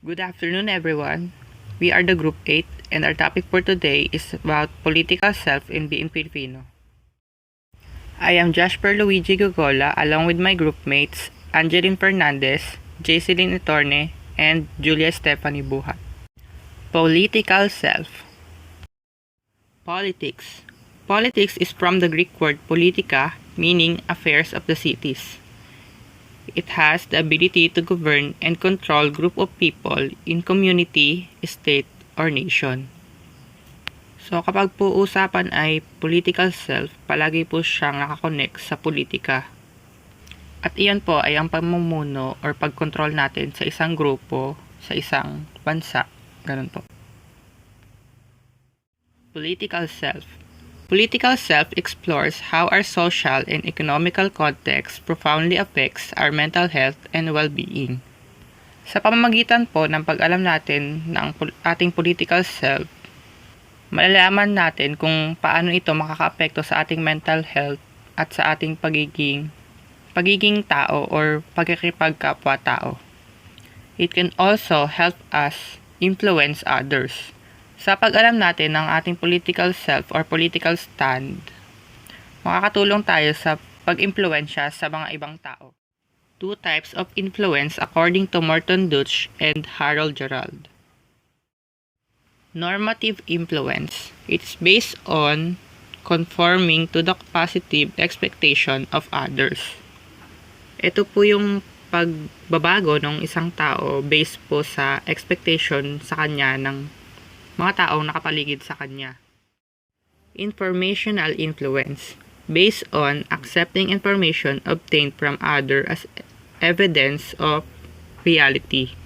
Good afternoon, everyone. We are the Group 8, and our topic for today is about political self in being Filipino. I am Jasper Luigi Gogola along with my group mates Angeline Fernandez, Jayceline Itorne, and Julia Stephanie Buhat. Political self. Politics. Politics is from the Greek word politika, meaning affairs of the cities. It has the ability to govern and control group of people in community, state, or nation. So kapag po usapan ay political self, palagi po siyang nakakonect sa politika. At iyan po ay ang pamumuno or pagkontrol natin sa isang grupo, sa isang bansa. Ganun po. Political self. Political self explores how our social and economical context profoundly affects our mental health and well-being. Sa pamamagitan po ng pag-alam natin ng ating political self, malalaman natin kung paano ito makakaapekto sa ating mental health at sa ating pagiging tao or pagkikipagkapwa-tao. It can also help us influence others. Sa pag-alam natin ng ating political self or political stand, makakatulong tayo sa pag-impluensya sa mga ibang tao. Two types of influence according to Morton Deutsch and Harold Gerald. Normative influence. It's based on conforming to the positive expectation of others. Ito po yung pagbabago ng isang tao based po sa expectation sa kanya ng mga taong nakapaligid sa kanya. Informational influence. Based on accepting information obtained from others as evidence of reality.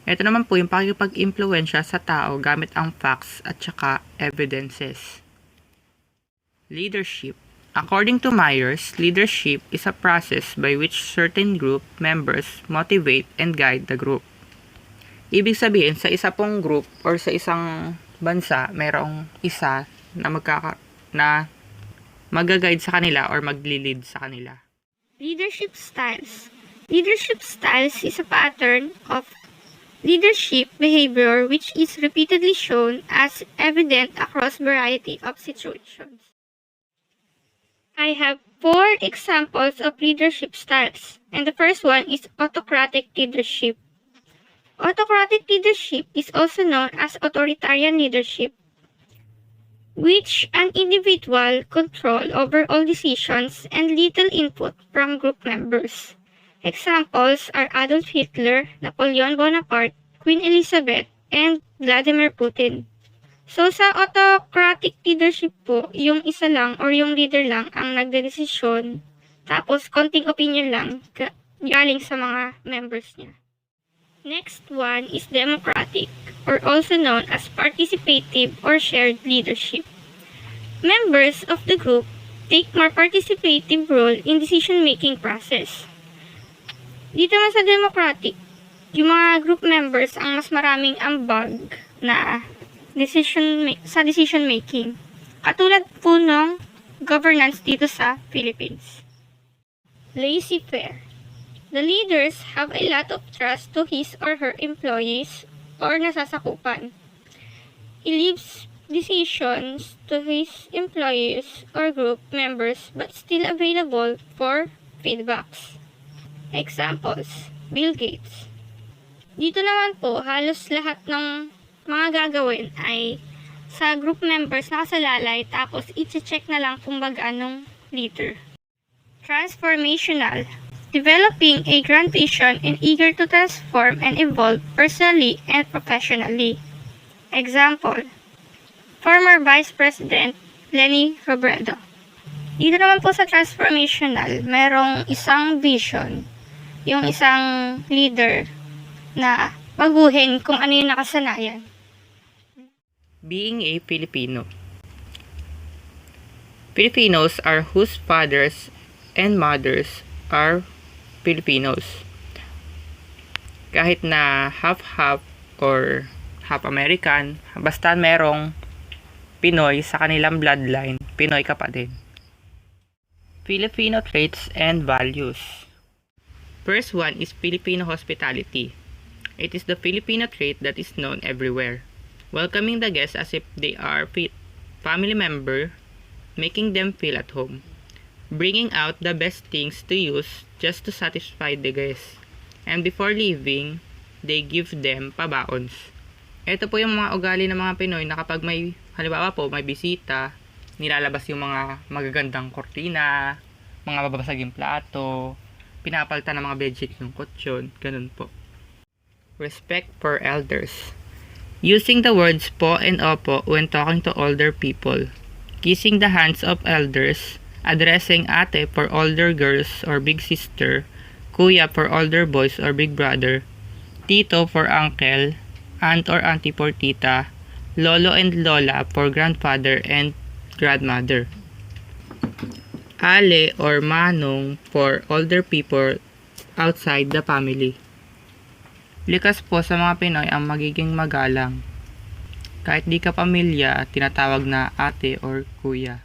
Ito naman po yung pakikipag-impluensya sa tao gamit ang facts at saka evidences. Leadership. According to Myers, leadership is a process by which certain group members motivate and guide the group. Ibig sabihin, sa isa pong group or sa isang bansa, mayroong isa na mag-guide sa kanila or magli-lead sa kanila. Leadership styles. Leadership styles is a pattern of leadership behavior which is repeatedly shown as evident across variety of situations. I have 4 examples of leadership styles, and the first one is autocratic leadership. Autocratic leadership is also known as authoritarian leadership, which an individual control over all decisions and little input from group members. Examples are Adolf Hitler, Napoleon Bonaparte, Queen Elizabeth, and Vladimir Putin. So sa autocratic leadership po, yung isa lang or yung leader lang ang nagdedesisyon, tapos konting opinion lang galing sa mga members niya. Next one is democratic, or also known as participative or shared leadership. Members of the group take more participative role in decision-making process. Dito naman sa democratic, yung mga group members ang mas maraming ambag na decision-making. Katulad po ng governance dito sa Philippines. Laissez-faire. The leaders have a lot of trust to his or her employees or nasasakupan. He leaves decisions to his employees or group members but still available for feedbacks. Examples, Bill Gates. Dito naman po, halos lahat ng mga gagawin ay sa group members nakasalalay tapos i-check na lang kung anong leader. Transformational. Developing a grand vision and eager to transform and evolve personally and professionally. Example, former Vice President Leni Robredo. Dito naman po sa transformational, merong isang vision, yung isang leader na baguhin kung ano yung nakasanayan. Being a Filipino. Filipinos are whose fathers and mothers are Filipinos. Kahit na half-half or half American, basta merong Pinoy sa kanilang bloodline, Pinoy ka pa din. Filipino traits and values. First one is Filipino hospitality. It is the Filipino trait that is known everywhere. Welcoming the guests as if they are family member, making them feel at home. Bringing out the best things to use just to satisfy the guests. And before leaving, they give them pabaons. Ito po yung mga ugali ng mga Pinoy na kapag may, halimbawa po, may bisita, nilalabas yung mga magagandang kortina, mga mababasaging plato, pinapalitan ng mga bedsheet ng kutsyon, ganun po. Respect for elders. Using the words po and opo when talking to older people. Kissing the hands of elders, addressing ate for older girls or big sister, kuya for older boys or big brother, tito for uncle, aunt or auntie for tita, lolo and lola for grandfather and grandmother. Ale or manong for older people outside the family. Likas po sa mga Pinoy ang magiging magalang. Kahit di ka pamilya, tinatawag na ate or kuya.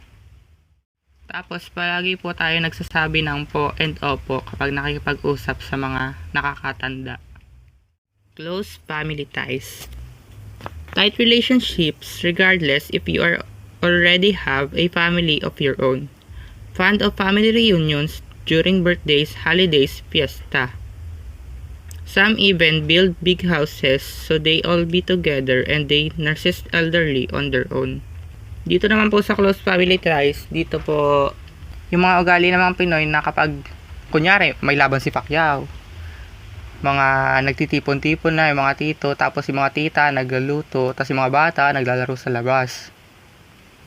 Tapos palagi po tayo nagsasabi ng po and opo kapag nakikipag-usap sa mga nakakatanda. Close family ties. Tight relationships regardless if you already have a family of your own. Fond of family reunions during birthdays, holidays, fiesta. Some even build big houses so they all be together and they nurses elderly on their own. Dito naman po sa close family ties, dito po yung mga ugali ng mga Pinoy na kapag kunyari may laban si Pacquiao, mga nagtitipon-tipon na yung mga tito, tapos yung mga tita nagluluto, tapos yung mga bata naglalaro sa labas.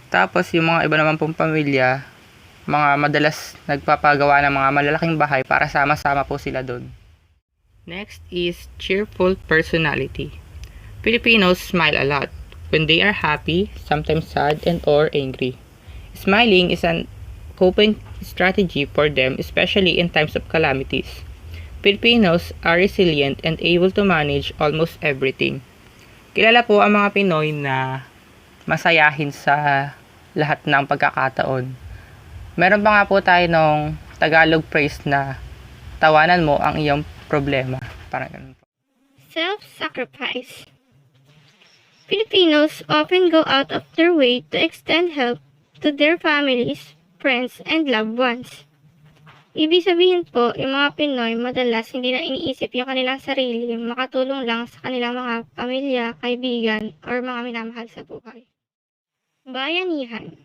Tapos yung mga iba naman pong pamilya, mga madalas nagpapagawa ng mga malalaking bahay para sama-sama po sila doon. Next is cheerful personality. Filipinos smile a lot when they are happy, sometimes sad and or angry. Smiling is an coping strategy for them, especially in times of calamities. Filipinos are resilient and able to manage almost everything. Kilala po ang mga Pinoy na masayahin sa lahat ng pagkakataon. Meron pa nga po tayo nung Tagalog phrase na tawanan mo ang iyong problema. Parang ganun po. Self-sacrifice. Filipinos often go out of their way to extend help to their families, friends, and loved ones. Ibig sabihin po, yung mga Pinoy madalas hindi na iniisip yung kanilang sarili, makatulong lang sa kanilang mga pamilya, kaibigan, or mga minamahal sa buhay. Bayanihan.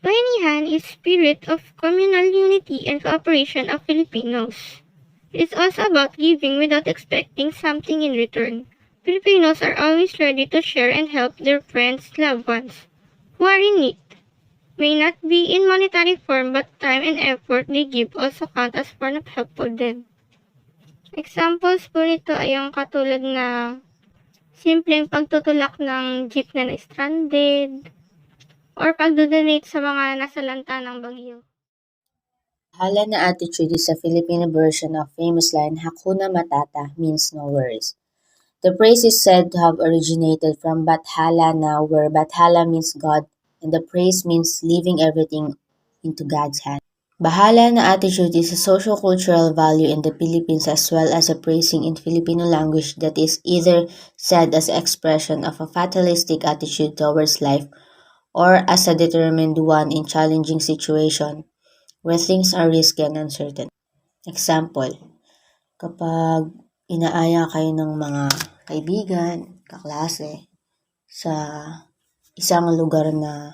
Bayanihan is spirit of communal unity and cooperation of Filipinos. It's also about giving without expecting something in return. Filipinos are always ready to share and help their friends, loved ones who are in need. May not be in monetary form but time and effort they give also count as form of help for them. Examples po nito ay yung katulad na simpleng pagtutulak ng jeep na stranded or pagdodonate sa mga nasalanta ng bagyo. Bahala na attitude is a Filipino version of famous line Hakuna Matata means no worries. The phrase is said to have originated from Bathala na where Bathala means God and the phrase means leaving everything into God's hand. Bahala na attitude is a socio-cultural value in the Philippines as well as a phrasing in Filipino language that is either said as expression of a fatalistic attitude towards life or as a determined one in challenging situation where things are risky and uncertain. Example, kapag inaaya kayo ng mga kaibigan, kaklase, sa isang lugar na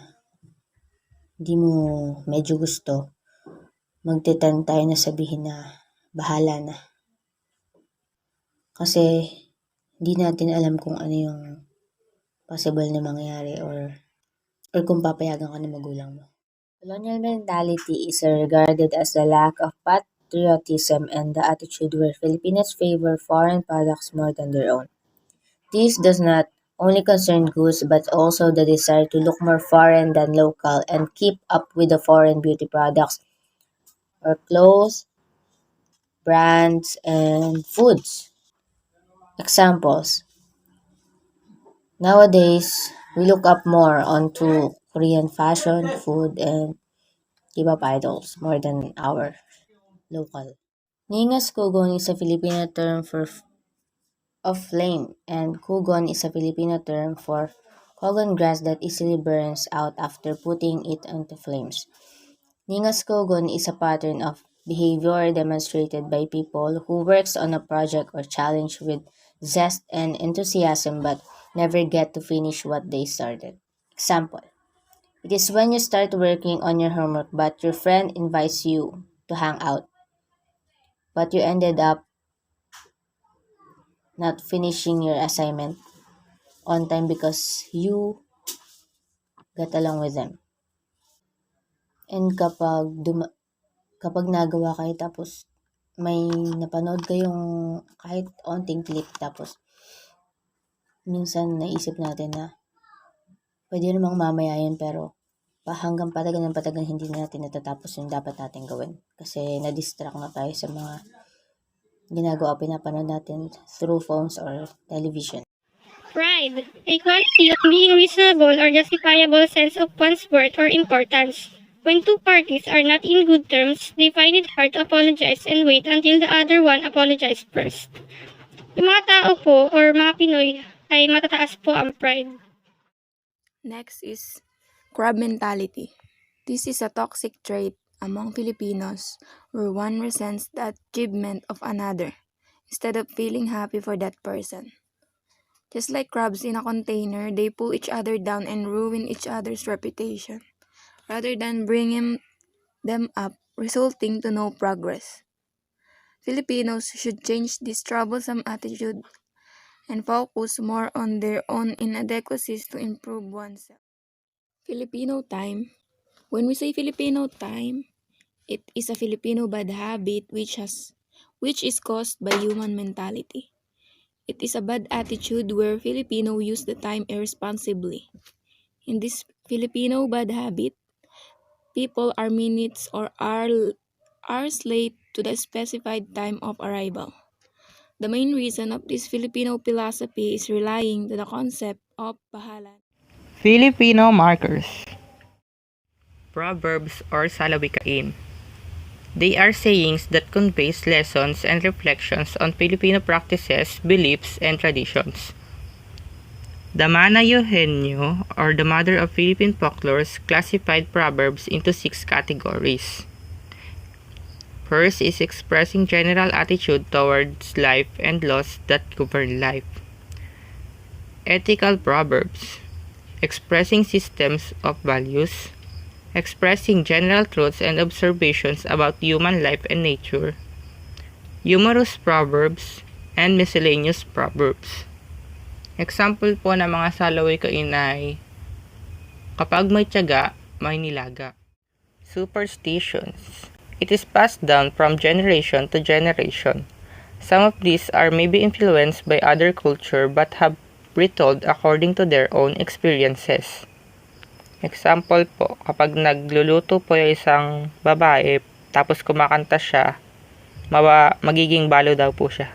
di mo medyo gusto, magte-tend tayo na sabihin na bahala na. Kasi di natin alam kung ano yung possible na mangyari or kung papayagan ka ng magulang mo. Colonial mentality is regarded as the lack of patriotism and the attitude where Filipinos favor foreign products more than their own. This does not only concern goods but also the desire to look more foreign than local and keep up with the foreign beauty products or clothes, brands, and foods. Examples. Nowadays, we look up more onto Korean fashion, food, and K-pop idols more than our local. Ningas Kugong is a Filipino term for of flame, and kugon is a Filipino term for kogon grass that easily burns out after putting it onto flames. Ningas kogon is a pattern of behavior demonstrated by people who works on a project or challenge with zest and enthusiasm but never get to finish what they started. Example: it is when you start working on your homework but your friend invites you to hang out, but you ended up not finishing your assignment on time because you got along with them. And kapag nagawa kayo tapos may napanood kayong kahit onting clip tapos minsan naisip natin na pwede namang mamaya yun pero hanggang patagal hindi na natin natatapos yung dapat natin gawin. Kasi na-distract na tayo sa mga ginagawa pinapanood natin through phones or television. Pride, a quality of being reasonable or justifiable sense of one's worth or importance. When two parties are not in good terms, they find it hard to apologize and wait until the other one apologizes first. Yung mga tao po or mga Pinoy ay matataas po ang pride. Next is crab mentality. This is a toxic trait among Filipinos where one resents the achievement of another instead of feeling happy for that person. Just like crabs in a container, they pull each other down and ruin each other's reputation rather than bringing them up, resulting to no progress. Filipinos should change this troublesome attitude and focus more on their own inadequacies to improve oneself. Filipino time. When we say Filipino time, it is a Filipino bad habit which is caused by human mentality. It is a bad attitude where Filipino use the time irresponsibly. In this Filipino bad habit, people are minutes or hours late to the specified time of arrival. The main reason of this Filipino philosophy is relying to the concept of pahalan. Filipino markers. Proverbs or salawikain. They are sayings that conveys lessons and reflections on Filipino practices, beliefs, and traditions. The Mana Eugenio, or the mother of Philippine folklore, classified proverbs into 6 categories. First is expressing general attitude towards life and laws that govern life. Ethical proverbs, expressing systems of values, expressing general truths and observations about human life and nature. Humorous proverbs and miscellaneous proverbs. Example po ng mga salawikain ay kapag may tiyaga, may nilaga. Superstitions. It is passed down from generation to generation. Some of these are maybe influenced by other culture but have retold according to their own experiences. Example po, kapag nagluluto po yung isang babae, tapos kumakanta siya, magiging balo daw po siya.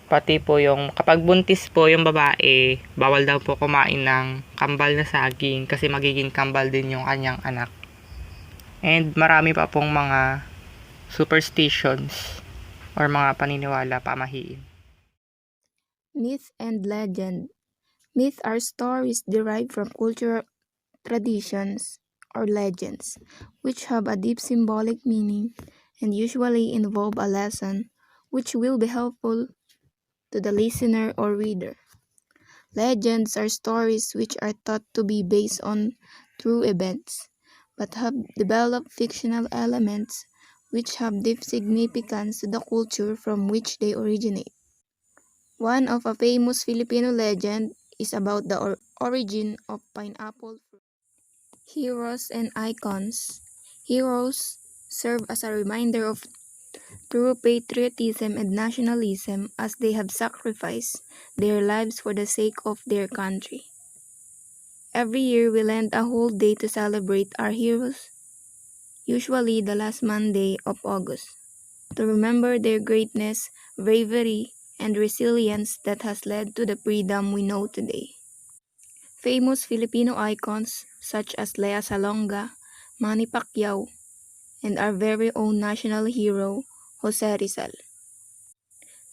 Pati po yung, kapag buntis po yung babae, bawal daw po kumain ng kambal na saging kasi magiging kambal din yung kanyang anak. And marami pa pong mga superstitions or mga paniniwala pamahiin. Myth and legend. Myth are stories derived from cultural traditions or legends, which have a deep symbolic meaning and usually involve a lesson which will be helpful to the listener or reader. Legends are stories which are thought to be based on true events, but have developed fictional elements which have deep significance to the culture from which they originate. One of a famous Filipino legend is about the origin of pineapple fruit. Heroes and icons. Heroes serve as a reminder of true patriotism and nationalism as they have sacrificed their lives for the sake of their country. Every year we lend a whole day to celebrate our heroes, usually the last Monday of August, to remember their greatness, bravery, and resilience that has led to the freedom we know today. Famous Filipino icons such as Lea Salonga, Manny Pacquiao, and our very own national hero, Jose Rizal.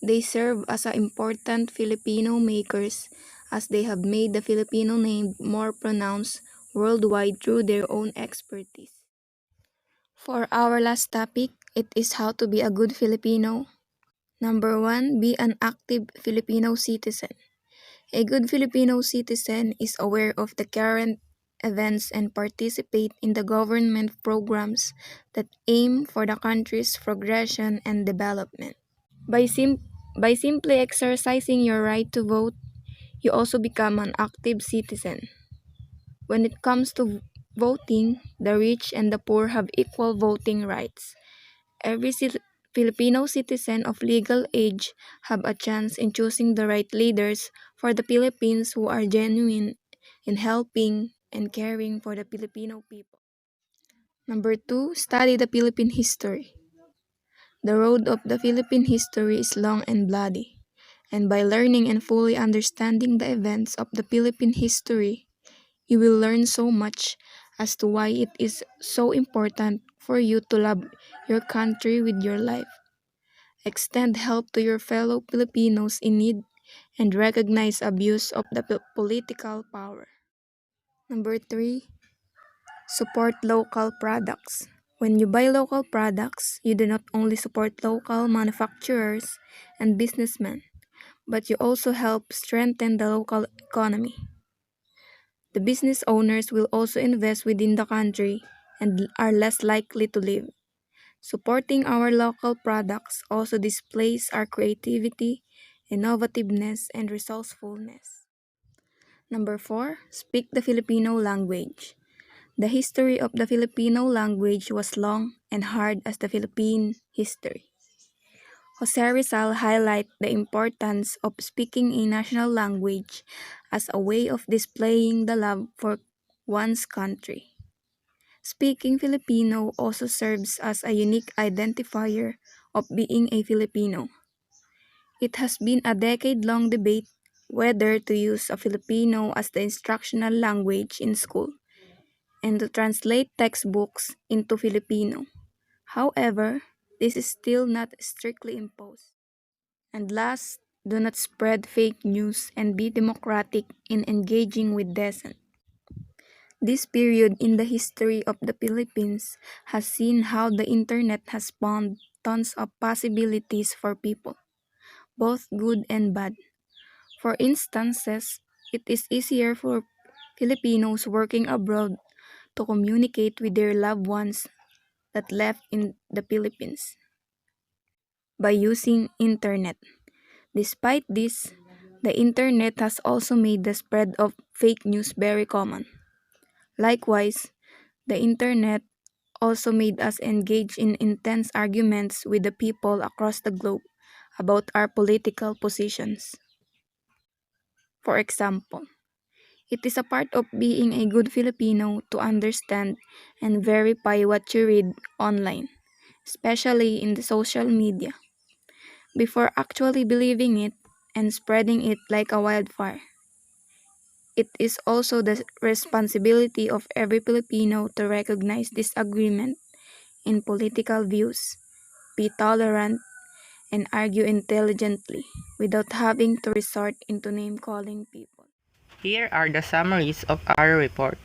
They serve as important Filipino makers as they have made the Filipino name more pronounced worldwide through their own expertise. For our last topic, it is how to be a good Filipino. Number 1, be an active Filipino citizen. A good Filipino citizen is aware of the current events and participate in the government programs that aim for the country's progression and development. By, by simply exercising your right to vote, you also become an active citizen. When it comes to voting, the rich and the poor have equal voting rights. Every Filipino citizen of legal age have a chance in choosing the right leaders for the Philippines who are genuine in helping and caring for the Filipino people. Number 2, study the Philippine history. The road of the Philippine history is long and bloody, and by learning and fully understanding the events of the Philippine history, you will learn so much as to why it is so important for you to love your country with your life. Extend help to your fellow Filipinos in need and recognize abuse of the political power. Number 3, support local products. When you buy local products, you do not only support local manufacturers and businessmen, but you also help strengthen the local economy. The business owners will also invest within the country and are less likely to leave. Supporting our local products also displays our creativity, innovativeness, and resourcefulness. Number 4, speak the Filipino language. The history of the Filipino language was long and hard as the Philippine history. Jose Rizal highlighted the importance of speaking a national language as a way of displaying the love for one's country. Speaking Filipino also serves as a unique identifier of being a Filipino. It has been a decade-long debate whether to use a Filipino as the instructional language in school and to translate textbooks into Filipino. However, this is still not strictly imposed. And last, do not spread fake news and be democratic in engaging with dissent. This period in the history of the Philippines has seen how the internet has spawned tons of possibilities for people, both good and bad. For instances, it is easier for Filipinos working abroad to communicate with their loved ones that left in the Philippines by using internet. Despite this, the internet has also made the spread of fake news very common. Likewise, the internet also made us engage in intense arguments with the people across the globe about our political positions. For example, it is a part of being a good Filipino to understand and verify what you read online, especially in the social media, before actually believing it and spreading it like a wildfire. It is also the responsibility of every Filipino to recognize disagreement in political views, be tolerant, and argue intelligently without having to resort into name-calling people. Here are the summaries of our report.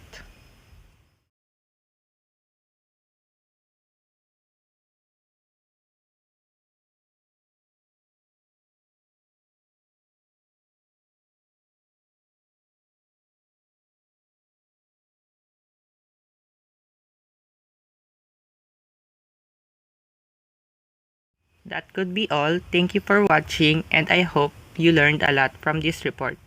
That could be all. Thank you for watching, and I hope you learned a lot from this report.